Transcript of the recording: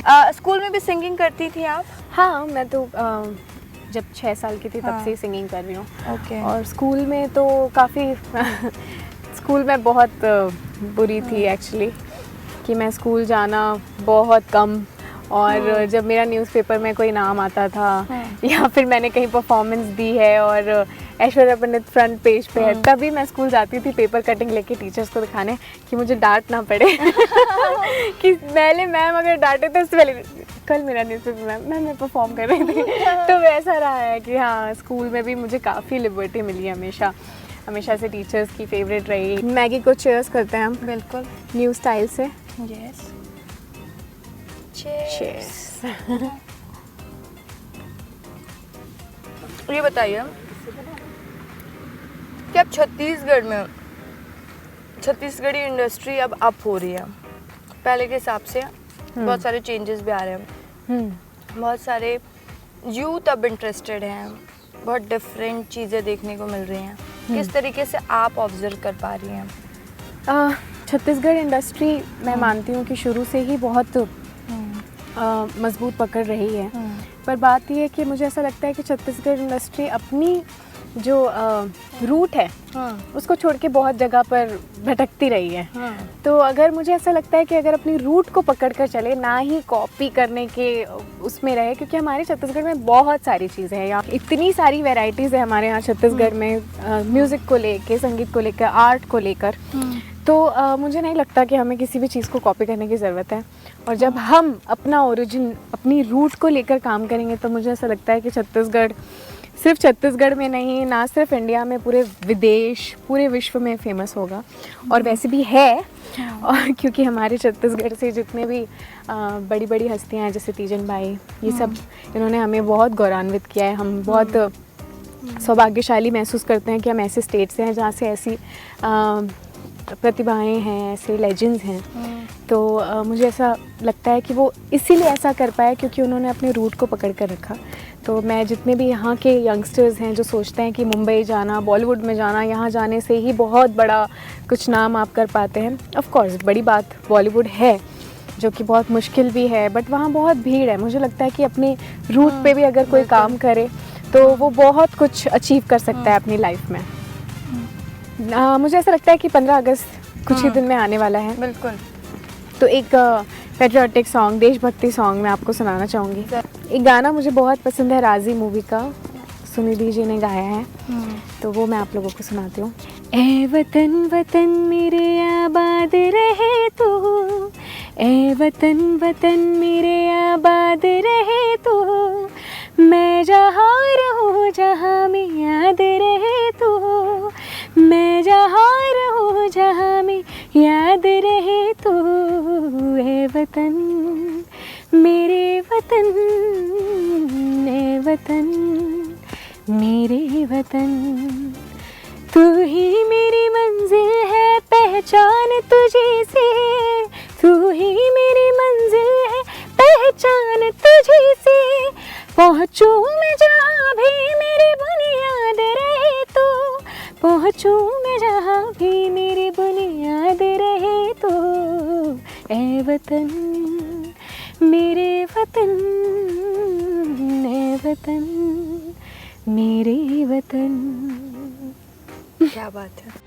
School में भी singing करती थी आप? हाँ, मैं तो जब 6 साल की थी तब से सिंगिंग कर रही हूँ। ओके। और स्कूल में तो काफ़ी स्कूल में बहुत बुरी थी एक्चुअली, कि मैं स्कूल जाना बहुत कम, और जब मेरा न्यूज़पेपर में कोई नाम आता था या फिर मैंने कहीं परफॉर्मेंस दी है और ऐश्वर्या पंडित फ्रंट पेज पे है, तभी मैं स्कूल जाती थी पेपर कटिंग लेके टीचर्स को दिखाने, कि मुझे डांट ना पड़े। कि पहले मैम अगर डांटे तो उससे पहले कल मेरा न्यूज़पेपर मैम मैं परफॉर्म कर रही थी। तो वैसा रहा है कि हाँ, स्कूल में भी मुझे काफ़ी लिबर्टी मिली है, हमेशा से टीचर्स की फेवरेट रही। मैगी को चीयर्स करते हैं हम, बिल्कुल न्यू स्टाइल से। Yes, cheers. ये बताइए कि अब छत्तीसगढ़ में छत्तीसगढ़ी इंडस्ट्री अब अप हो रही है, पहले के हिसाब से बहुत सारे चेंजेस भी आ रहे हैं, बहुत सारे यूथ अब इंटरेस्टेड हैं, बहुत डिफरेंट चीज़ें देखने को मिल रही हैं। किस तरीके से आप ऑब्जर्व कर पा रही हैं? छत्तीसगढ़ इंडस्ट्री मैं मानती हूँ कि शुरू से ही बहुत मजबूत पकड़ रही है, पर बात ये है कि मुझे ऐसा लगता है कि छत्तीसगढ़ इंडस्ट्री अपनी जो रूट है उसको छोड़ के बहुत जगह पर भटकती रही है। तो अगर मुझे ऐसा लगता है कि अगर अपनी रूट को पकड़ कर चले, ना ही कॉपी करने के उसमें रहे, क्योंकि हमारे छत्तीसगढ़ में बहुत सारी चीज़ें हैं, यहाँ इतनी सारी वैरायटीज़ है हमारे यहाँ छत्तीसगढ़ में, म्यूज़िक को लेके, संगीत को लेकर, आर्ट को लेकर। तो मुझे नहीं लगता कि हमें किसी भी चीज़ को कॉपी करने की ज़रूरत है, और जब हम अपना ओरिजिन, अपनी रूट को लेकर काम करेंगे तो मुझे ऐसा लगता है कि छत्तीसगढ़ सिर्फ छत्तीसगढ़ में नहीं, ना सिर्फ इंडिया में, पूरे विदेश, पूरे विश्व में फेमस होगा। और वैसे भी है, और क्योंकि हमारे छत्तीसगढ़ से जितने भी बड़ी बड़ी हस्तियां हैं, जैसे तीजन बाई, ये सब, इन्होंने हमें बहुत गौरवान्वित किया है। हम बहुत सौभाग्यशाली महसूस करते हैं कि हम ऐसे स्टेट से हैं जहाँ से ऐसी प्रतिभाएं हैं, ऐसे लेजेंड्स हैं। तो मुझे ऐसा लगता है कि वो इसीलिए ऐसा कर पाए क्योंकि उन्होंने अपने रूट को पकड़ कर रखा। तो मैं जितने भी यहाँ के यंगस्टर्स हैं जो सोचते हैं कि मुंबई जाना, बॉलीवुड में जाना, यहाँ जाने से ही बहुत बड़ा कुछ नाम आप कर पाते हैं, ऑफ कोर्स बड़ी बात बॉलीवुड है, जो कि बहुत मुश्किल भी है, बट वहाँ बहुत भीड़ है। मुझे लगता है कि अपने रूट पे भी अगर कोई काम करे तो वो बहुत कुछ अचीव कर सकता है अपनी लाइफ में। मुझे ऐसा लगता है कि 15 अगस्त कुछ ही दिन में आने वाला है। बिल्कुल। तो एक पेट्रियोटिक सॉन्ग, देशभक्ति सॉन्ग मैं आपको सुनाना चाहूँगी। एक गाना मुझे बहुत पसंद है, राजी मूवी का, सुनिधि जी ने गाया है, तो वो मैं आप लोगों को सुनाती हूँ। ए वतन वतन मेरे आबाद रहे तू, ए वतन वतन मेरे आबाद रहे तू, मैं जहाँ रहूँ जहाँ में याद रहे तू, मैं जहाँ रहूँ जहाँ में याद रहे तू, ए वतन मेरे वतन, ए वतन मेरे वतन, तू ही मेरी मंजिल है, पहचान तुझे से, तू ही मेरी मंजिल है, पहचान तुझे से, पहुँचूँ मैं जहाँ भी मेरी बुनियाद रहे तो, पहुँचूँ मैं जहाँ भी मेरी बुनियाद रहे तो, ए वतन मेरे वतन, ए वतन मेरे वतन। क्या बात है।